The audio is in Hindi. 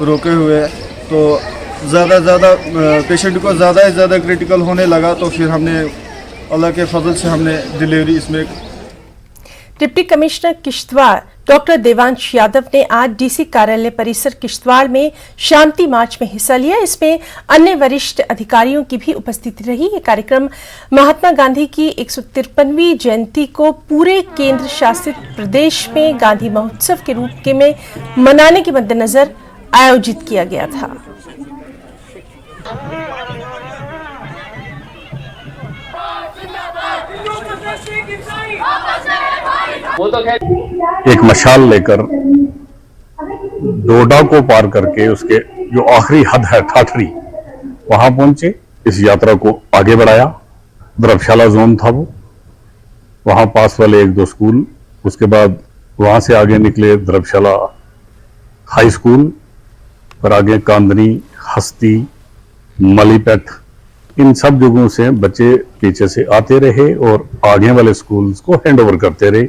रोके हुए हैं। तो ज़्यादा पेशेंट को ज़्यादा से ज़्यादा क्रिटिकल होने लगा, तो फिर हमने अल्लाह के फजल से हमने डिलीवरी इसमें। Deputy commissioner Kishtwar doctor Devansh Yadav ने आज डीसी कार्यालय परिसर किश्तवाड़ में शांति मार्च में हिस्सा लिया। इसमें अन्य वरिष्ठ अधिकारियों की भी उपस्थिति रही। ये कार्यक्रम महात्मा गांधी की 153वीं जयंती को पूरे केंद्र शासित प्रदेश में गांधी महोत्सव के रूप में मनाने के मद्देनजर आयोजित किया गया था। एक मशाल लेकर डोडा को पार करके उसके जो आखिरी हद है ठाठरी, वहां पहुंचे। इस यात्रा को आगे बढ़ाया। धर्मशाला जोन था वो, वहां पास वाले 1-2 स्कूल, उसके बाद वहां से आगे निकले धर्मशाला हाई स्कूल, पर आगे कांदनी, हस्ती, मलीपेट, इन सब जगहों से बच्चे पीछे से आते रहे और आगे वाले स्कूल्स को हैंड ओवर करते रहे।